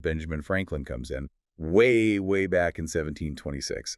Benjamin Franklin comes in way, way back in 1726.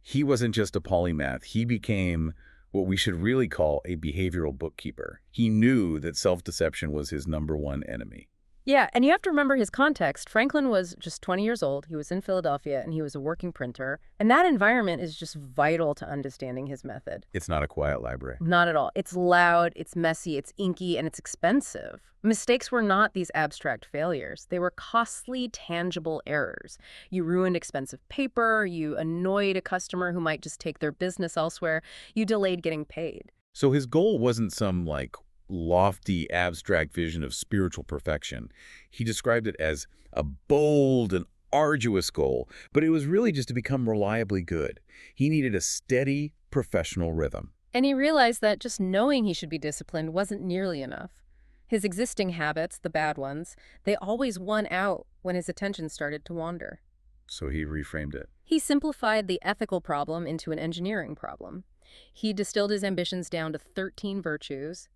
He wasn't just a polymath. He became what we should really call a behavioral bookkeeper. He knew that self-deception was his number one enemy. Yeah, and you have to remember his context. Franklin was just 20 years old. He was in Philadelphia, and he was a working printer. And that environment is just vital to understanding his method. It's not a quiet library. Not at all. It's loud, it's messy, it's inky, and it's expensive. Mistakes were not these abstract failures. They were costly, tangible errors. You ruined expensive paper, you annoyed a customer who might just take their business elsewhere, you delayed getting paid. So his goal wasn't some, lofty, abstract vision of spiritual perfection. He described it as a bold and arduous goal, but it was really just to become reliably good. He needed a steady, professional rhythm. And he realized that just knowing he should be disciplined wasn't nearly enough. His existing habits, the bad ones, they always won out when his attention started to wander. So he reframed it. He simplified the ethical problem into an engineering problem. He distilled his ambitions down to 13 virtues.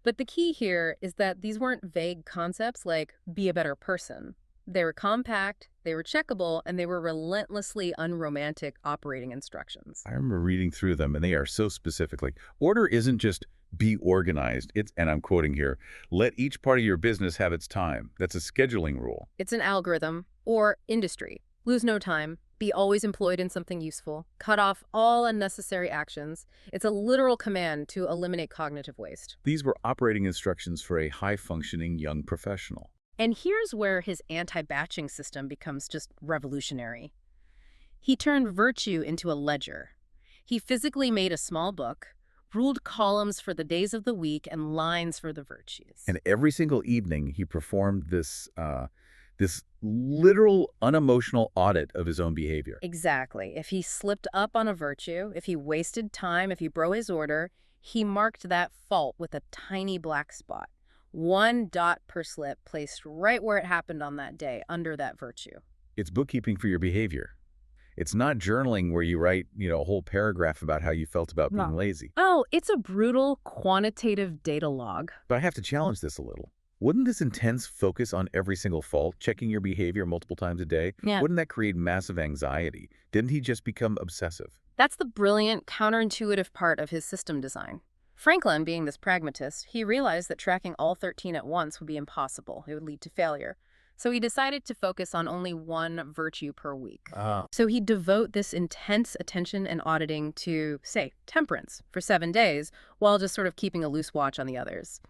But the key here is that these weren't vague concepts like be a better person. They were compact, they were checkable, and they were relentlessly unromantic operating instructions. I remember reading through them, and they are so specific. Like, order isn't just be organized. It's, and I'm quoting here, let each part of your business have its time. That's a scheduling rule. It's an algorithm or industry. Lose no time. Be always employed in something useful. Cut off all unnecessary actions. It's a literal command to eliminate cognitive waste. These were operating instructions for a high-functioning young professional. And here's where his anti-batching system becomes just revolutionary. He turned virtue into a ledger. He physically made a small book, ruled columns for the days of the week and lines for the virtues. And every single evening, he performed this literal, unemotional audit of his own behavior. Exactly. If he slipped up on a virtue, if he wasted time, if he broke his order, he marked that fault with a tiny black spot. 1 dot per slip placed right where it happened on that day, under that virtue. It's bookkeeping for your behavior. It's not journaling where you write, a whole paragraph about how you felt about being lazy. Oh, it's a brutal quantitative data log. But I have to challenge this a little. Wouldn't this intense focus on every single fault, checking your behavior multiple times a day, wouldn't that create massive anxiety? Didn't he just become obsessive? That's the brilliant, counterintuitive part of his system design. Franklin, being this pragmatist, he realized that tracking all 13 at once would be impossible. It would lead to failure. So he decided to focus on only one virtue per week. So he'd devote this intense attention and auditing to, say, temperance for 7 days, while just sort of keeping a loose watch on the others.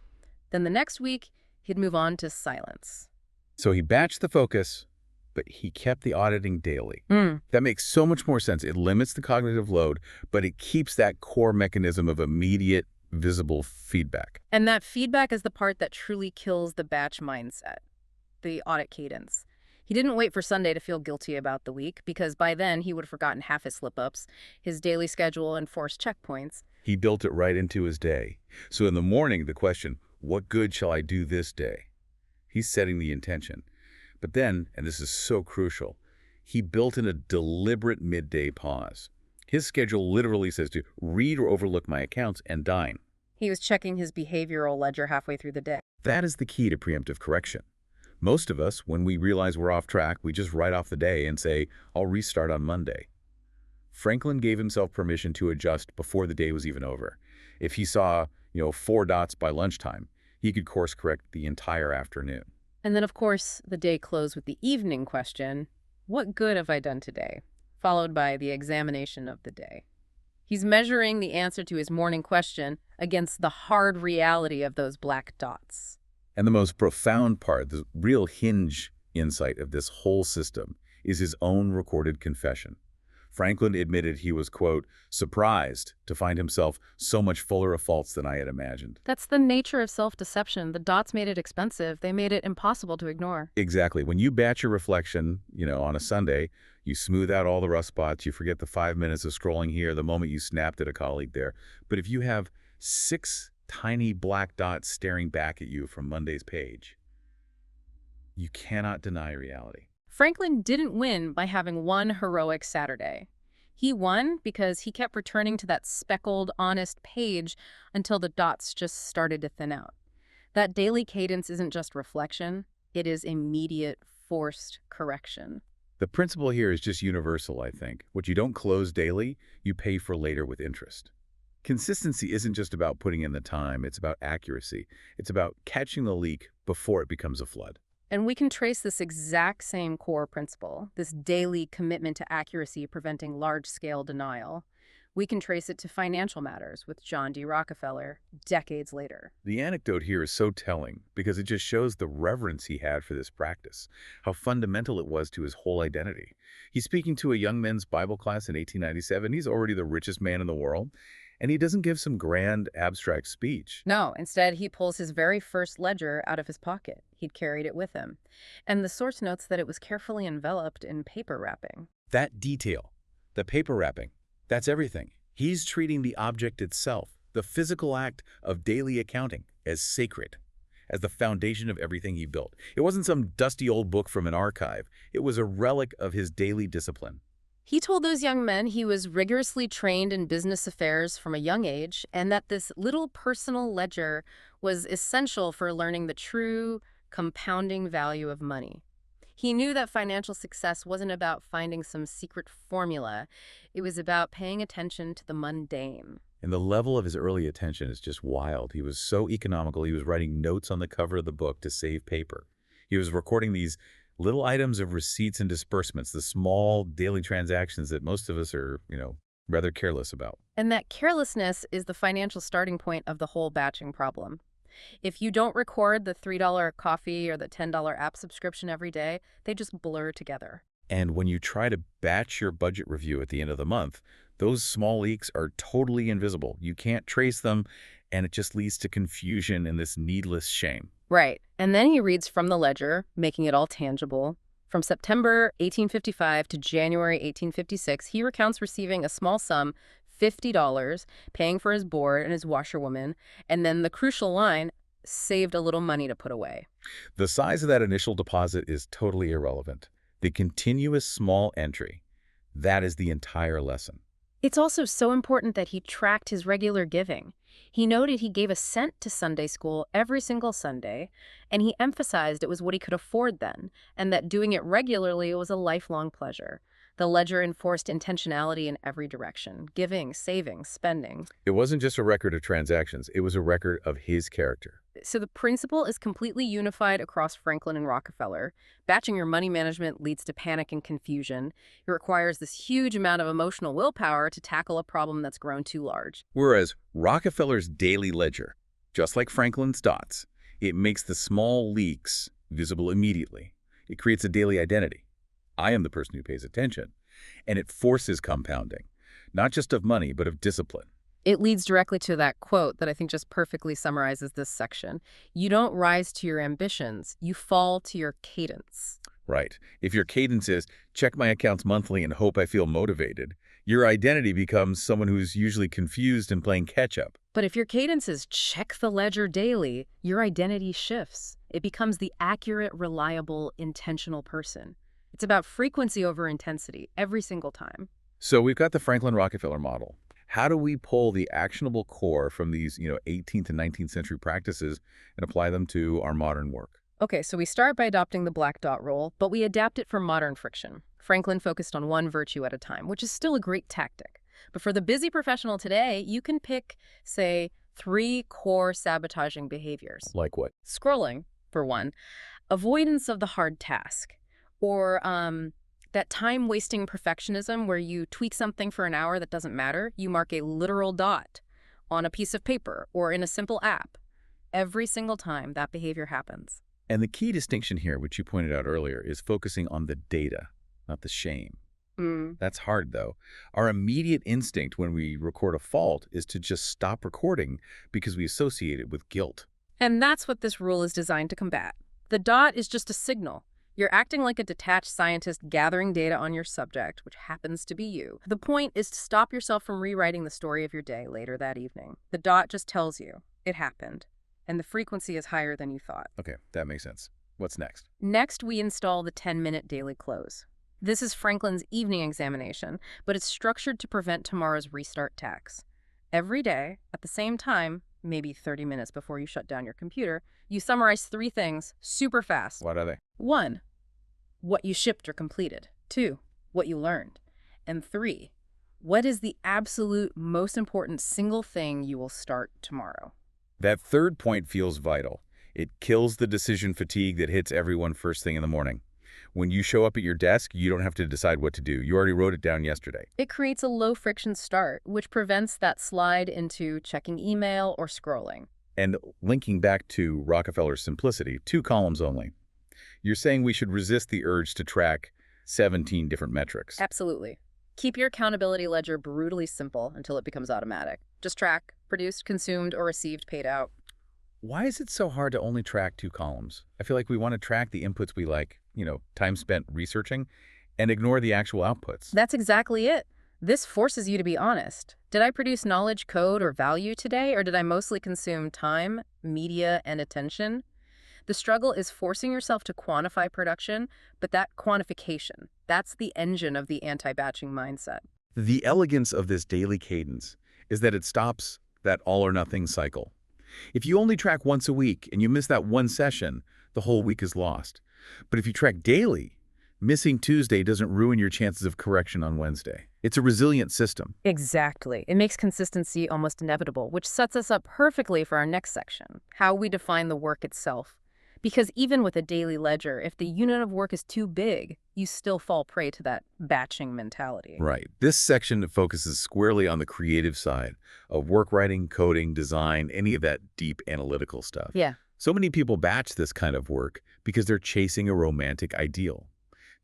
Then the next week, he'd move on to silence. So he batched the focus, but he kept the auditing daily. That makes so much more sense. It limits the cognitive load, but it keeps that core mechanism of immediate, visible feedback. And that feedback is the part that truly kills the batch mindset, the audit cadence. He didn't wait for Sunday to feel guilty about the week, because by then he would have forgotten half his slip-ups, his daily schedule, and forced checkpoints. He built it right into his day. So in the morning, the question, what good shall I do this day? He's setting the intention. But then, and this is so crucial, he built in a deliberate midday pause. His schedule literally says to read or overlook my accounts and dine. He was checking his behavioral ledger halfway through the day. That is the key to preemptive correction. Most of us, when we realize we're off track, we just write off the day and say, I'll restart on Monday. Franklin gave himself permission to adjust before the day was even over. If he saw, 4 dots by lunchtime, he could course correct the entire afternoon. And then, of course, the day closed with the evening question, what good have I done today? Followed by the examination of the day. He's measuring the answer to his morning question against the hard reality of those black dots. And the most profound part, the real hinge insight of this whole system, is his own recorded confession. Franklin admitted he was, quote, surprised to find himself so much fuller of faults than I had imagined. That's the nature of self-deception. The dots made it expensive. They made it impossible to ignore. Exactly. When you batch your reflection, on a Sunday, you smooth out all the rough spots, you forget the 5 minutes of scrolling here, the moment you snapped at a colleague there. But if you have 6 tiny black dots staring back at you from Monday's page, you cannot deny reality. Franklin didn't win by having one heroic Saturday. He won because he kept returning to that speckled, honest page until the dots just started to thin out. That daily cadence isn't just reflection, it is immediate forced correction. The principle here is just universal, I think. What you don't close daily, you pay for later with interest. Consistency isn't just about putting in the time, it's about accuracy. It's about catching the leak before it becomes a flood. And we can trace this exact same core principle, this daily commitment to accuracy preventing large-scale denial. We can trace it to financial matters with John D. Rockefeller decades later. The anecdote here is so telling because it just shows the reverence he had for this practice, how fundamental it was to his whole identity. He's speaking to a young men's Bible class in 1897. He's already the richest man in the world, and he doesn't give some grand, abstract speech. No, instead he pulls his very first ledger out of his pocket. He'd carried it with him. And the source notes that it was carefully enveloped in paper wrapping. That detail, the paper wrapping, that's everything. He's treating the object itself, the physical act of daily accounting, as sacred, as the foundation of everything he built. It wasn't some dusty old book from an archive. It was a relic of his daily discipline. He told those young men he was rigorously trained in business affairs from a young age and that this little personal ledger was essential for learning the true compounding value of money. He knew that financial success wasn't about finding some secret formula. It was about paying attention to the mundane. And the level of his early attention is just wild. He was so economical, he was writing notes on the cover of the book to save paper. He was recording these little items of receipts and disbursements, the small daily transactions that most of us are, rather careless about. And that carelessness is the financial starting point of the whole batching problem. If you don't record the $3 coffee or the $10 app subscription every day, they just blur together. And when you try to batch your budget review at the end of the month, those small leaks are totally invisible. You can't trace them, and it just leads to confusion and this needless shame. Right. And then he reads from the ledger, making it all tangible. From September 1855 to January 1856, he recounts receiving a small sum, $50, paying for his board and his washerwoman, and then the crucial line, saved a little money to put away. The size of that initial deposit is totally irrelevant. The continuous small entry, that is the entire lesson. It's also so important that he tracked his regular giving. He noted he gave a cent to Sunday school every single Sunday, and he emphasized it was what he could afford then, and that doing it regularly was a lifelong pleasure. The ledger enforced intentionality in every direction, giving, saving, spending. It wasn't just a record of transactions, it was a record of his character. So the principle is completely unified across Franklin and Rockefeller. Batching your money management leads to panic and confusion. It requires this huge amount of emotional willpower to tackle a problem that's grown too large. Whereas Rockefeller's daily ledger, just like Franklin's dots, it makes the small leaks visible immediately. It creates a daily identity. I am the person who pays attention. And it forces compounding, not just of money, but of discipline. It leads directly to that quote that I think just perfectly summarizes this section. You don't rise to your ambitions, you fall to your cadence. Right. If your cadence is, check my accounts monthly and hope I feel motivated, your identity becomes someone who's usually confused and playing catch-up. But if your cadence is check the ledger daily, your identity shifts. It becomes the accurate, reliable, intentional person. It's about frequency over intensity every single time. So we've got the Franklin Rockefeller model. How do we pull the actionable core from these, 18th and 19th century practices and apply them to our modern work? Okay, so we start by adopting the black dot rule, but we adapt it for modern friction. Franklin focused on one virtue at a time, which is still a great tactic. But for the busy professional today, you can pick, say, 3 core sabotaging behaviors. Like what? Scrolling, for one. Avoidance of the hard task. Or that time-wasting perfectionism where you tweak something for an hour that doesn't matter. You mark a literal dot on a piece of paper or in a simple app. Every single time that behavior happens. And the key distinction here, which you pointed out earlier, is focusing on the data, not the shame. That's hard, though. Our immediate instinct when we record a fault is to just stop recording because we associate it with guilt. And that's what this rule is designed to combat. The dot is just a signal. You're acting like a detached scientist gathering data on your subject, which happens to be you. The point is to stop yourself from rewriting the story of your day later that evening. The dot just tells you it happened, and the frequency is higher than you thought. Okay, that makes sense. What's next? Next, we install the 10-minute daily close. This is Franklin's evening examination, but it's structured to prevent tomorrow's restart tax. Every day, at the same time, maybe 30 minutes before you shut down your computer, you summarize 3 things super fast. What are they? 1, what you shipped or completed. 2, what you learned. And 3, what is the absolute most important single thing you will start tomorrow? That third point feels vital. It kills the decision fatigue that hits everyone first thing in the morning. When you show up at your desk, you don't have to decide what to do. You already wrote it down yesterday. It creates a low-friction start, which prevents that slide into checking email or scrolling. And linking back to Rockefeller's simplicity, 2 columns only. You're saying we should resist the urge to track 17 different metrics. Absolutely. Keep your accountability ledger brutally simple until it becomes automatic. Just track, produced, consumed, or received, paid out. Why is it so hard to only track 2 columns? I feel like we want to track the inputs we like, time spent researching, and ignore the actual outputs. That's exactly it. This forces you to be honest. Did I produce knowledge, code, or value today, or did I mostly consume time, media, and attention? The struggle is forcing yourself to quantify production, but that quantification, that's the engine of the anti-batching mindset. The elegance of this daily cadence is that it stops that all-or-nothing cycle. If you only track once a week and you miss that one session, the whole week is lost. But if you track daily, missing Tuesday doesn't ruin your chances of correction on Wednesday. It's a resilient system. Exactly. It makes consistency almost inevitable, which sets us up perfectly for our next section, how we define the work itself. Because even with a daily ledger, if the unit of work is too big, you still fall prey to that batching mentality. Right. This section focuses squarely on the creative side of work writing, coding, design, any of that deep analytical stuff. Yeah. So many people batch this kind of work because they're chasing a romantic ideal.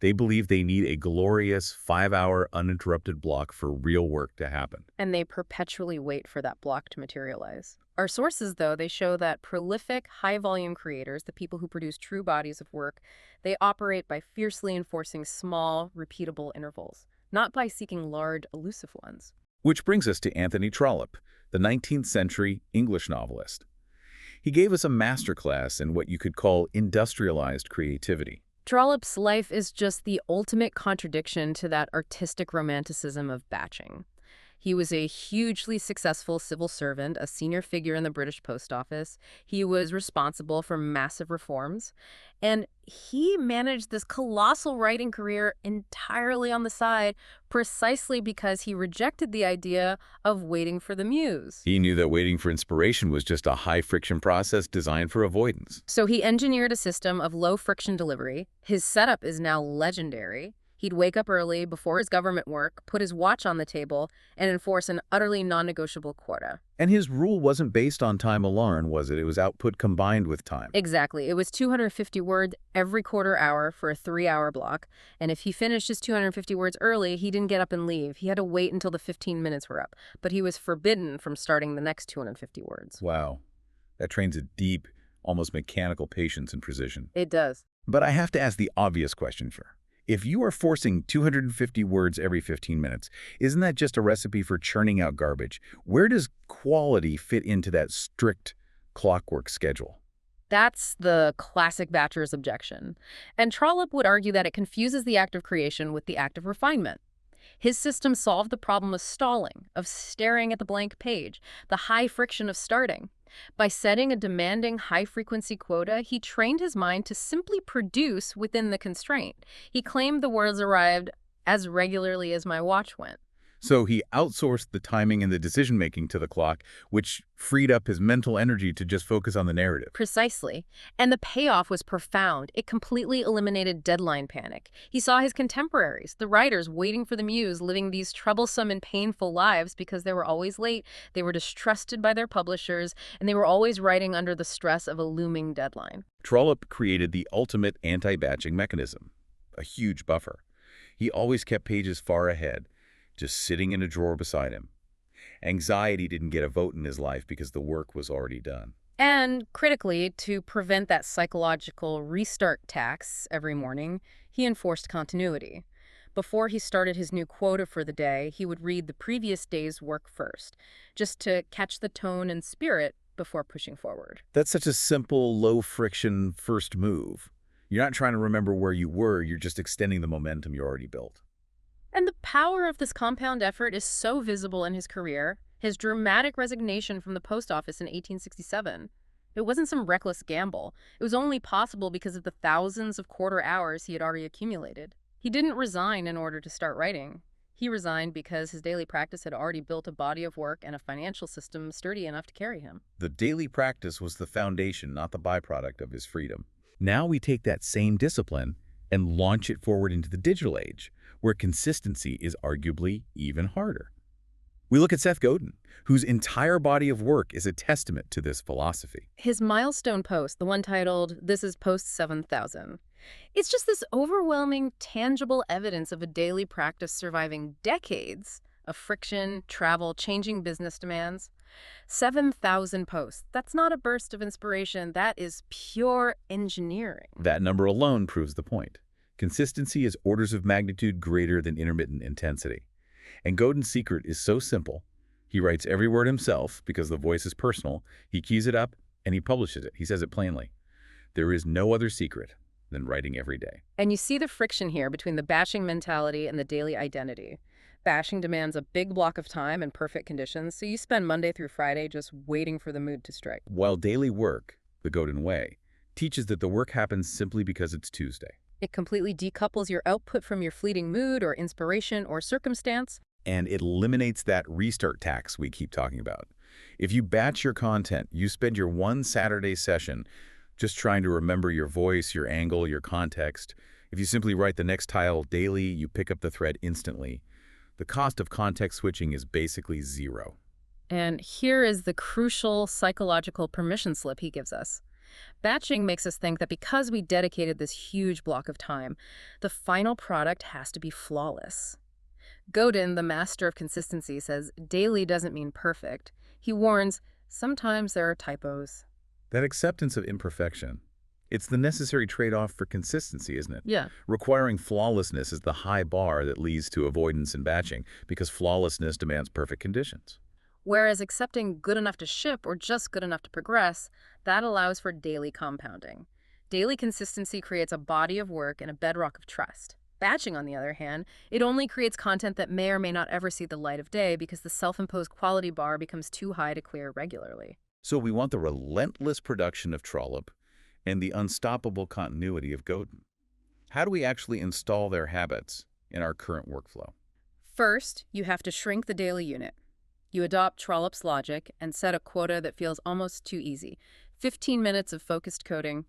They believe they need a glorious 5-hour uninterrupted block for real work to happen. And they perpetually wait for that block to materialize. Our sources, though, they show that prolific, high-volume creators, the people who produce true bodies of work, they operate by fiercely enforcing small, repeatable intervals, not by seeking large, elusive ones. Which brings us to Anthony Trollope, the 19th century English novelist. He gave us a masterclass in what you could call industrialized creativity. Trollope's life is just the ultimate contradiction to that artistic romanticism of batching. He was a hugely successful civil servant, a senior figure in the British Post Office. He was responsible for massive reforms, and he managed this colossal writing career entirely on the side precisely because he rejected the idea of waiting for the muse. He knew that waiting for inspiration was just a high-friction process designed for avoidance. So he engineered a system of low-friction delivery. His setup is now legendary. He'd wake up early before his government work, put his watch on the table, and enforce an utterly non-negotiable quota. And his rule wasn't based on time alone, was it? It was output combined with time. Exactly. It was 250 words every quarter hour for a 3-hour block. And if he finished his 250 words early, he didn't get up and leave. He had to wait until the 15 minutes were up. But he was forbidden from starting the next 250 words. Wow. That trains a deep, almost mechanical patience and precision. It does. But I have to ask the obvious question here. If you are forcing 250 words every 15 minutes, isn't that just a recipe for churning out garbage? Where does quality fit into that strict clockwork schedule? That's the classic batcher's objection. And Trollope would argue that it confuses the act of creation with the act of refinement. His system solved the problem of stalling, of staring at the blank page, the high friction of starting. By setting a demanding high-frequency quota, he trained his mind to simply produce within the constraint. He claimed the words arrived as regularly as my watch went. So he outsourced the timing and the decision-making to the clock, which freed up his mental energy to just focus on the narrative. Precisely. And the payoff was profound. It completely eliminated deadline panic. He saw his contemporaries, the writers waiting for the muse, living these troublesome and painful lives because they were always late, they were distrusted by their publishers, and they were always writing under the stress of a looming deadline. Trollope created the ultimate anti-batching mechanism, a huge buffer. He always kept pages far ahead, just sitting in a drawer beside him. Anxiety didn't get a vote in his life because the work was already done. And critically, to prevent that psychological restart tax every morning, he enforced continuity. Before he started his new quota for the day, he would read the previous day's work first, just to catch the tone and spirit before pushing forward. That's such a simple, low-friction first move. You're not trying to remember where you were, you're just extending the momentum you already built. And the power of this compound effort is so visible in his career. His dramatic resignation from the post office in 1867. It wasn't some reckless gamble. It was only possible because of the thousands of quarter hours he had already accumulated. He didn't resign in order to start writing. He resigned because his daily practice had already built a body of work and a financial system sturdy enough to carry him. The daily practice was the foundation, not the byproduct of his freedom. Now we take that same discipline and launch it forward into the digital age, where consistency is arguably even harder. We look at Seth Godin, whose entire body of work is a testament to this philosophy. His milestone post, the one titled, "This is Post 7,000," it's just this overwhelming, tangible evidence of a daily practice surviving decades of friction, travel, changing business demands. 7,000 posts. That's not a burst of inspiration. That is pure engineering. That number alone proves the point. Consistency is orders of magnitude greater than intermittent intensity. And Godin's secret is so simple. He writes every word himself because the voice is personal. He keys it up and he publishes it. He says it plainly. There is no other secret than writing every day. And you see the friction here between the batching mentality and the daily identity. Batching demands a big block of time and perfect conditions, so you spend Monday through Friday just waiting for the mood to strike. While daily work, the Godin way, teaches that the work happens simply because it's Tuesday. It completely decouples your output from your fleeting mood or inspiration or circumstance. And it eliminates that restart tax we keep talking about. If you batch your content, you spend your one Saturday session just trying to remember your voice, your angle, your context. If you simply write the next tile daily, you pick up the thread instantly. The cost of context switching is basically zero. And here is the crucial psychological permission slip he gives us. Batching makes us think that because we dedicated this huge block of time, the final product has to be flawless. Godin, the master of consistency, says daily doesn't mean perfect. He warns, sometimes there are typos. That acceptance of imperfection, it's the necessary trade-off for consistency, isn't it? Yeah. Requiring flawlessness is the high bar that leads to avoidance in batching because flawlessness demands perfect conditions. Whereas accepting good enough to ship or just good enough to progress, that allows for daily compounding. Daily consistency creates a body of work and a bedrock of trust. Batching, on the other hand, it only creates content that may or may not ever see the light of day because the self-imposed quality bar becomes too high to clear regularly. So we want the relentless production of Trollope and the unstoppable continuity of Godin. How do we actually install their habits in our current workflow? First, you have to shrink the daily unit. You adopt Trollope's logic and set a quota that feels almost too easy. 15 minutes of focused coding,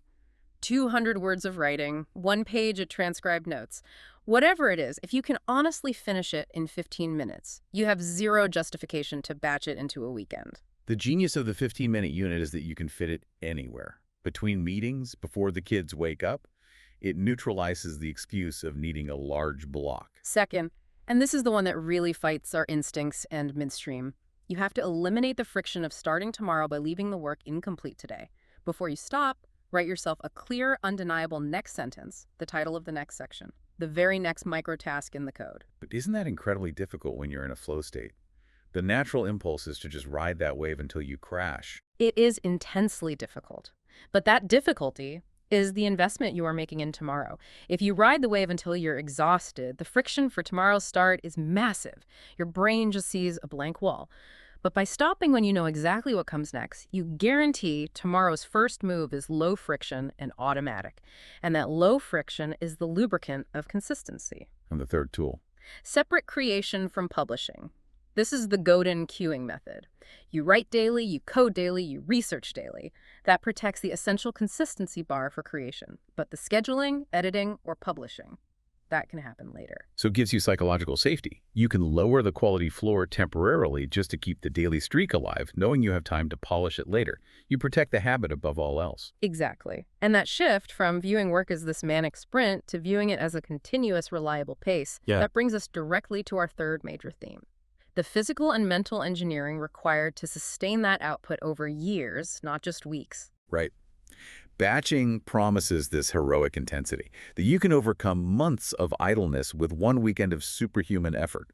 200 words of writing, 1 page of transcribed notes. Whatever it is, if you can honestly finish it in 15 minutes, you have zero justification to batch it into a weekend. The genius of the 15-minute unit is that you can fit it anywhere. Between meetings, before the kids wake up, it neutralizes the excuse of needing a large block. Second, and this is the one that really fights our instincts and midstream, you have to eliminate the friction of starting tomorrow by leaving the work incomplete today. Before you stop, write yourself a clear, undeniable next sentence, the title of the next section, the very next micro task in the code. But isn't that incredibly difficult when you're in a flow state? The natural impulse is to just ride that wave until you crash. It is intensely difficult. But that difficulty is the investment you are making in tomorrow. If you ride the wave until you're exhausted, the friction for tomorrow's start is massive. Your brain just sees a blank wall. But by stopping when you know exactly what comes next, you guarantee tomorrow's first move is low friction and automatic. And that low friction is the lubricant of consistency. And the third tool. Separate creation from publishing. This is the Godin queuing method. You write daily, you code daily, you research daily. That protects the essential consistency bar for creation. But the scheduling, editing, or publishing, that can happen later. So it gives you psychological safety. You can lower the quality floor temporarily just to keep the daily streak alive, knowing you have time to polish it later. You protect the habit above all else. Exactly. And that shift from viewing work as this manic sprint to viewing it as a continuous, reliable pace, that brings us directly to our third major theme. The physical and mental engineering required to sustain that output over years, not just weeks. Right. Batching promises this heroic intensity, that you can overcome months of idleness with one weekend of superhuman effort.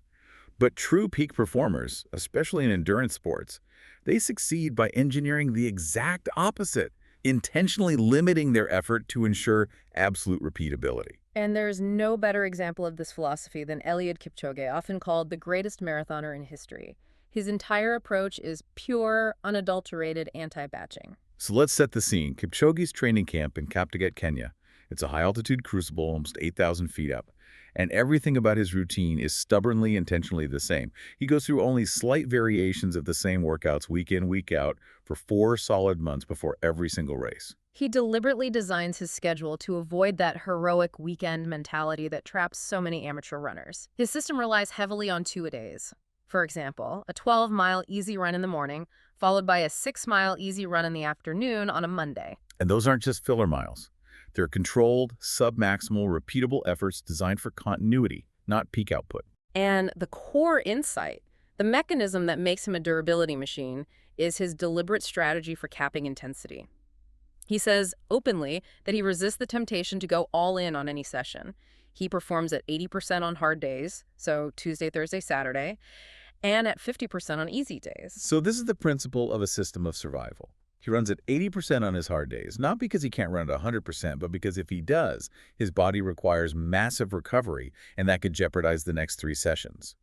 But true peak performers, especially in endurance sports, they succeed by engineering the exact opposite, intentionally limiting their effort to ensure absolute repeatability. And there's no better example of this philosophy than Eliud Kipchoge, often called the greatest marathoner in history. His entire approach is pure, unadulterated anti-batching. So let's set the scene. Kipchoge's training camp in Kaptagat, Kenya. It's a high-altitude crucible, almost 8,000 feet up. And everything about his routine is stubbornly, intentionally the same. He goes through only slight variations of the same workouts week in, week out for 4 solid months before every single race. He deliberately designs his schedule to avoid that heroic weekend mentality that traps so many amateur runners. His system relies heavily on two-a-days. For example, a 12-mile easy run in the morning, followed by a 6-mile easy run in the afternoon on a Monday. And those aren't just filler miles. They're controlled, sub-maximal, repeatable efforts designed for continuity, not peak output. And the core insight, the mechanism that makes him a durability machine, is his deliberate strategy for capping intensity. He says openly that he resists the temptation to go all in on any session. He performs at 80% on hard days, so Tuesday, Thursday, Saturday, and at 50% on easy days. So this is the principle of a system of survival. He runs at 80% on his hard days, not because he can't run at 100%, but because if he does, his body requires massive recovery, and that could jeopardize the next 3 sessions.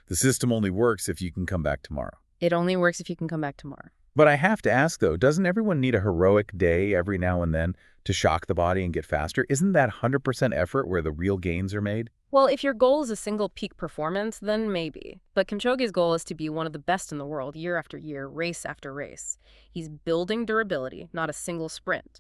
The system only works if you can come back tomorrow. It only works if you can come back tomorrow. But I have to ask, though, doesn't everyone need a heroic day every now and then to shock the body and get faster? Isn't that 100% effort where the real gains are made? Well, if your goal is a single peak performance, then maybe. But Kipchoge's goal is to be one of the best in the world year after year, race after race. He's building durability, not a single sprint.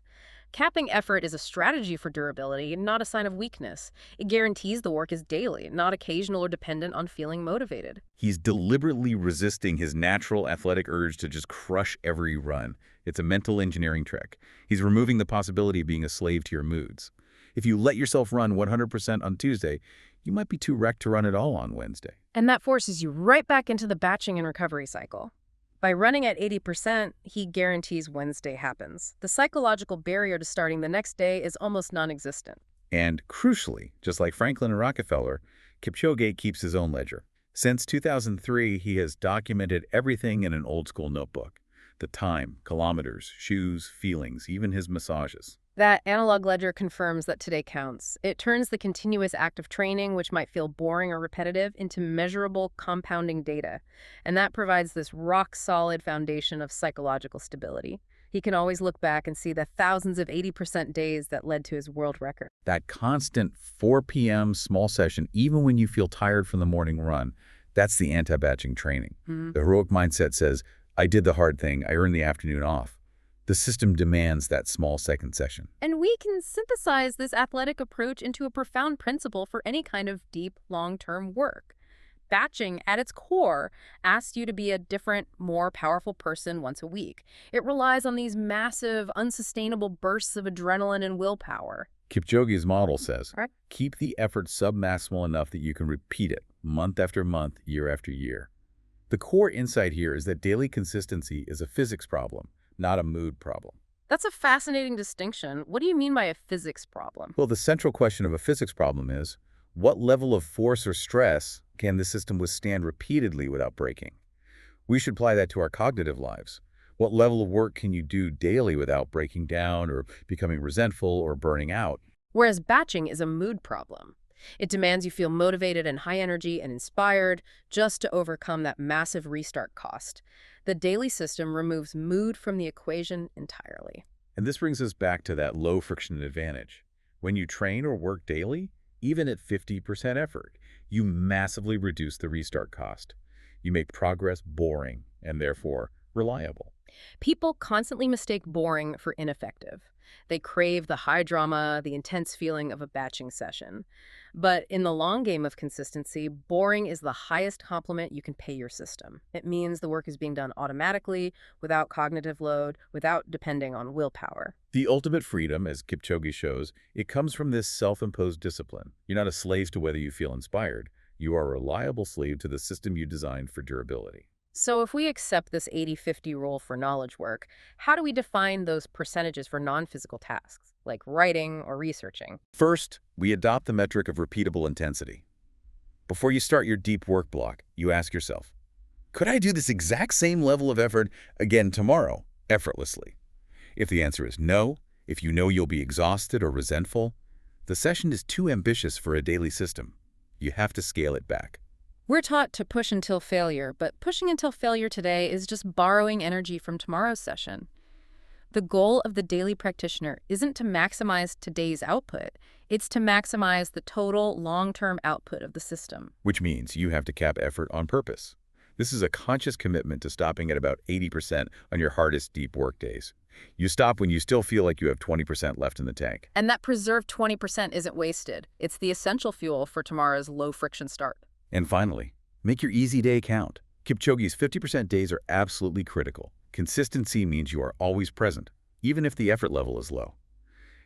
Capping effort is a strategy for durability, not a sign of weakness. It guarantees the work is daily, not occasional or dependent on feeling motivated. He's deliberately resisting his natural athletic urge to just crush every run. It's a mental engineering trick. He's removing the possibility of being a slave to your moods. If you let yourself run 100% on Tuesday, you might be too wrecked to run at all on Wednesday. And that forces you right back into the batching and recovery cycle. By running at 80%, he guarantees Wednesday happens. The psychological barrier to starting the next day is almost non-existent. And crucially, just like Franklin and Rockefeller, Kipchoge keeps his own ledger. Since 2003, he has documented everything in an old-school notebook. The time, kilometers, shoes, feelings, even his massages. That analog ledger confirms that today counts. It turns the continuous act of training, which might feel boring or repetitive, into measurable, compounding data. And that provides this rock-solid foundation of psychological stability. He can always look back and see the thousands of 80% days that led to his world record. That constant 4 p.m. small session, even when you feel tired from the morning run, that's the anti-batching training. The heroic mindset says, I did the hard thing, I earned the afternoon off. The system demands that small second session. And we can synthesize this athletic approach into a profound principle for any kind of deep, long-term work. Batching, at its core, asks you to be a different, more powerful person once a week. It relies on these massive, unsustainable bursts of adrenaline and willpower. Kipchoge's model says, Right. keep the effort submaximal enough that you can repeat it month after month, year after year. The core insight here is that daily consistency is a physics problem, not a mood problem. That's a fascinating distinction. What do you mean by a physics problem? Well, the central question of a physics problem is, what level of force or stress can the system withstand repeatedly without breaking? We should apply that to our cognitive lives. What level of work can you do daily without breaking down or becoming resentful or burning out? Whereas batching is a mood problem. It demands you feel motivated and high energy and inspired just to overcome that massive restart cost. The daily system removes mood from the equation entirely. And this brings us back to that low friction advantage. When you train or work daily, even at 50% effort, you massively reduce the restart cost. You make progress boring and therefore reliable. People constantly mistake boring for ineffective. They crave the high drama, the intense feeling of a batching session. But in the long game of consistency, boring is the highest compliment you can pay your system. It means the work is being done automatically, without cognitive load, without depending on willpower. The ultimate freedom, as Kipchoge shows, it comes from this self-imposed discipline. You're not a slave to whether you feel inspired. You are a reliable slave to the system you designed for durability. So if we accept this 80-50 rule for knowledge work, how do we define those percentages for non-physical tasks, like writing or researching? First, we adopt the metric of repeatable intensity. Before you start your deep work block, you ask yourself, could I do this exact same level of effort again tomorrow, effortlessly? If the answer is no, if you know you'll be exhausted or resentful, the session is too ambitious for a daily system. You have to scale it back. We're taught to push until failure, but pushing until failure today is just borrowing energy from tomorrow's session. The goal of the daily practitioner isn't to maximize today's output, it's to maximize the total long-term output of the system. Which means you have to cap effort on purpose. This is a conscious commitment to stopping at about 80% on your hardest deep work days. You stop when you still feel like you have 20% left in the tank. And that preserved 20% isn't wasted. It's the essential fuel for tomorrow's low-friction start. And finally, make your easy day count. Kipchoge's 50% days are absolutely critical. Consistency means you are always present, even if the effort level is low.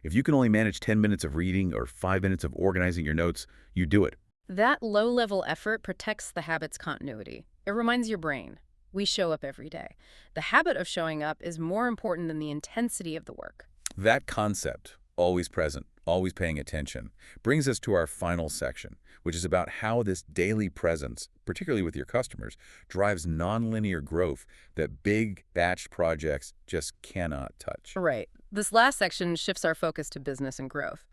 If you can only manage 10 minutes of reading or 5 minutes of organizing your notes, you do it. That low-level effort protects the habit's continuity. It reminds your brain, we show up every day. The habit of showing up is more important than the intensity of the work. That concept, always present, always paying attention, brings us to our final section, which is about how this daily presence, particularly with your customers, drives nonlinear growth that big batched projects just cannot touch. Right. This last section shifts our focus to business and growth.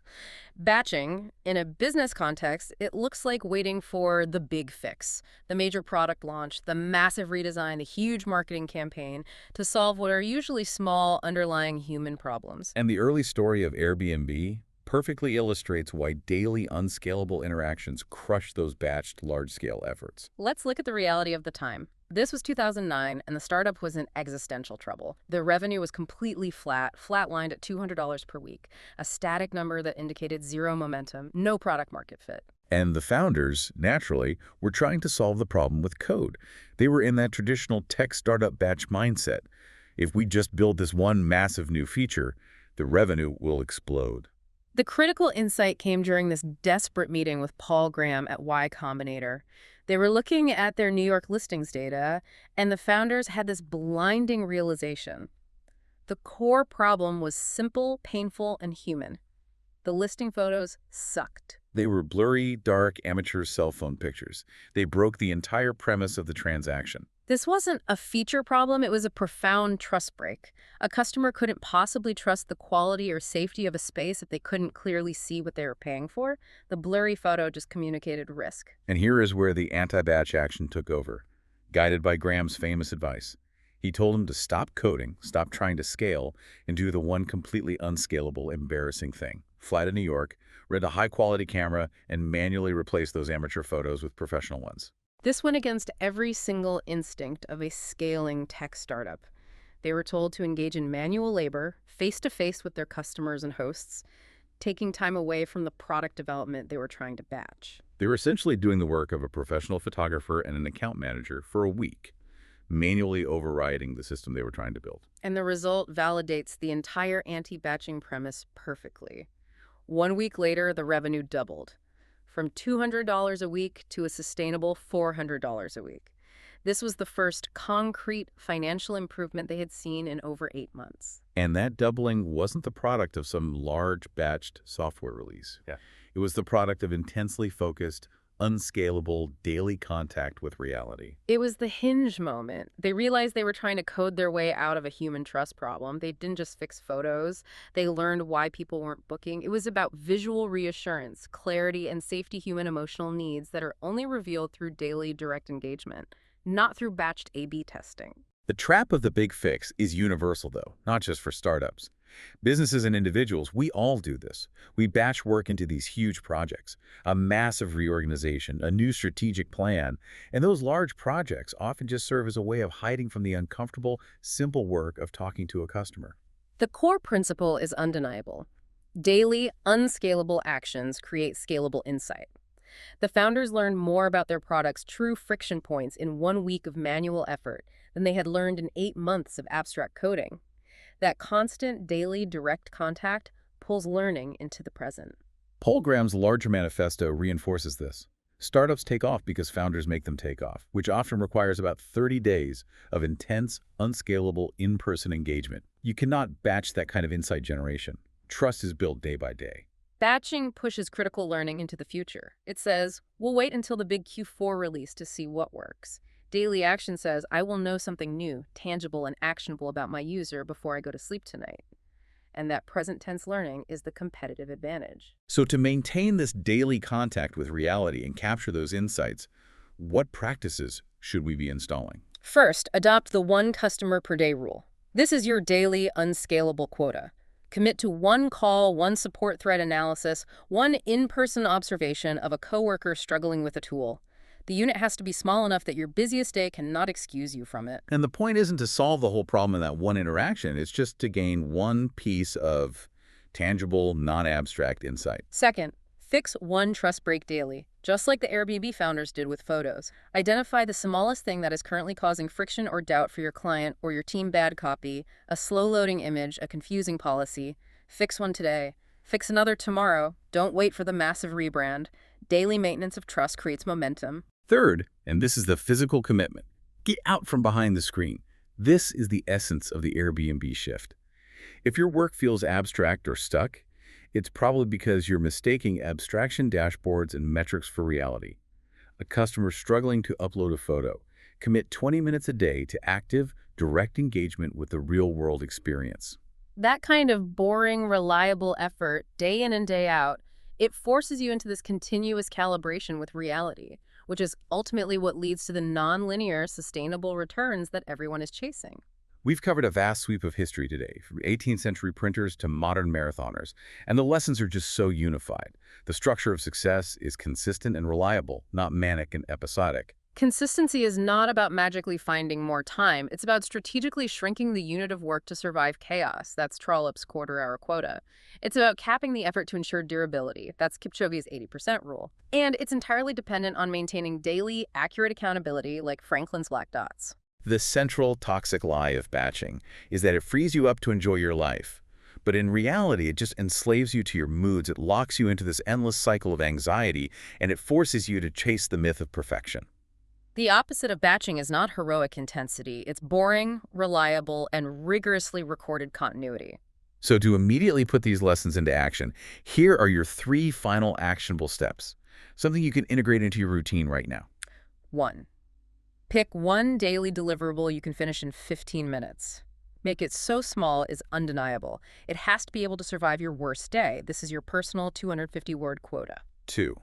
Batching, in a business context, it looks like waiting for the big fix, the major product launch, the massive redesign, the huge marketing campaign to solve what are usually small, underlying human problems. And the early story of Airbnb perfectly illustrates why daily unscalable interactions crush those batched large-scale efforts. Let's look at the reality of the time. This was 2009, and the startup was in existential trouble. The revenue was completely flatlined at $200 per week, a static number that indicated zero momentum, no product market fit. And the founders, naturally, were trying to solve the problem with code. They were in that traditional tech startup batch mindset. If we just build this one massive new feature, the revenue will explode. The critical insight came during this desperate meeting with Paul Graham at Y Combinator. They were looking at their New York listings data, and the founders had this blinding realization. The core problem was simple, painful, and human. The listing photos sucked. They were blurry, dark, amateur cell phone pictures. They broke the entire premise of the transaction. This wasn't a feature problem, it was a profound trust break. A customer couldn't possibly trust the quality or safety of a space if they couldn't clearly see what they were paying for. The blurry photo just communicated risk. And here is where the anti-batch action took over, guided by Graham's famous advice. He told him to stop coding, stop trying to scale, and do the one completely unscalable, embarrassing thing. Fly to New York, rent a high-quality camera, and manually replace those amateur photos with professional ones. This went against every single instinct of a scaling tech startup. They were told to engage in manual labor, face-to-face with their customers and hosts, taking time away from the product development they were trying to batch. They were essentially doing the work of a professional photographer and an account manager for a week, manually overriding the system they were trying to build. And the result validates the entire anti-batching premise perfectly. 1 week later, the revenue doubled, from $200 a week to a sustainable $400 a week. This was the first concrete financial improvement they had seen in over 8 months. And that doubling wasn't the product of some large batched software release. It was the product of intensely focused, unscalable daily contact with reality. It was the hinge moment. They realized they were trying to code their way out of a human trust problem. They didn't just fix photos. They learned why people weren't booking. It was about visual reassurance, clarity, and safety human emotional needs that are only revealed through daily direct engagement, not through batched A/B testing. The trap of the big fix is universal, though, not just for startups. Businesses and individuals, we all do this. We batch work into these huge projects, a massive reorganization, a new strategic plan, and those large projects often just serve as a way of hiding from the uncomfortable, simple work of talking to a customer. The core principle is undeniable. Daily, unscalable actions create scalable insight. The founders learned more about their product's true friction points in 1 week of manual effort than they had learned in 8 months of abstract coding. That constant daily direct contact pulls learning into the present. Paul Graham's larger manifesto reinforces this. Startups take off because founders make them take off, which often requires about 30 days of intense, unscalable, in-person engagement. You cannot batch that kind of insight generation. Trust is built day by day. Batching pushes critical learning into the future. It says, we'll wait until the big Q4 release to see what works. Daily action says, I will know something new, tangible, and actionable about my user before I go to sleep tonight. And that present tense learning is the competitive advantage. So to maintain this daily contact with reality and capture those insights, what practices should we be installing? First, adopt the one customer per day rule. This is your daily unscalable quota. Commit to one call, one support thread analysis, one in-person observation of a coworker struggling with a tool. The unit has to be small enough that your busiest day cannot excuse you from it. And the point isn't to solve the whole problem in that one interaction. It's just to gain one piece of tangible, non-abstract insight. Second, fix one trust break daily, just like the Airbnb founders did with photos. Identify the smallest thing that is currently causing friction or doubt for your client or your team: bad copy, a slow-loading image, a confusing policy. Fix one today. Fix another tomorrow. Don't wait for the massive rebrand. Daily maintenance of trust creates momentum. Third, and this is the physical commitment, get out from behind the screen. This is the essence of the Airbnb shift. If your work feels abstract or stuck, it's probably because you're mistaking abstraction dashboards and metrics for reality. A customer struggling to upload a photo. Commit 20 minutes a day to active, direct engagement with the real-world experience. That kind of boring, reliable effort, day in and day out, it forces you into this continuous calibration with reality, which is ultimately what leads to the non-linear, sustainable returns that everyone is chasing. We've covered a vast sweep of history today, from 18th century printers to modern marathoners, and the lessons are just so unified. The structure of success is consistent and reliable, not manic and episodic. Consistency is not about magically finding more time. It's about strategically shrinking the unit of work to survive chaos. That's Trollope's quarter-hour quota. It's about capping the effort to ensure durability. That's Kipchoge's 80% rule. And it's entirely dependent on maintaining daily, accurate accountability like Franklin's black dots. The central toxic lie of batching is that it frees you up to enjoy your life. But in reality, it just enslaves you to your moods. It locks you into this endless cycle of anxiety, and it forces you to chase the myth of perfection. The opposite of batching is not heroic intensity. It's boring, reliable, and rigorously recorded continuity. So to immediately put these lessons into action, here are your 3 final actionable steps, something you can integrate into your routine right now. 1. Pick one daily deliverable you can finish in 15 minutes. Make it so small it's undeniable. It has to be able to survive your worst day. This is your personal 250-word quota. 2.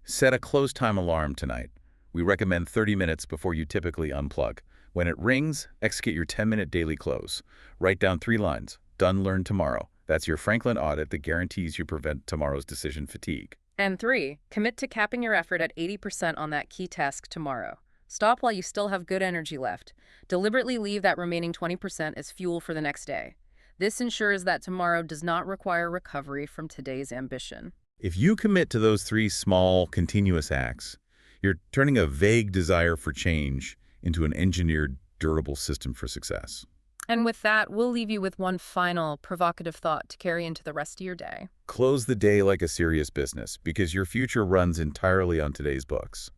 Set a close time alarm tonight. We recommend 30 minutes before you typically unplug. When it rings, execute your 10-minute daily close. Write down 3 lines. Done, learn tomorrow. That's your Franklin audit that guarantees you prevent tomorrow's decision fatigue. And 3, commit to capping your effort at 80% on that key task tomorrow. Stop while you still have good energy left. Deliberately leave that remaining 20% as fuel for the next day. This ensures that tomorrow does not require recovery from today's ambition. If you commit to those 3 small, continuous acts, you're turning a vague desire for change into an engineered, durable system for success. And with that, we'll leave you with one final provocative thought to carry into the rest of your day. Close the day like a serious business, because your future runs entirely on today's books.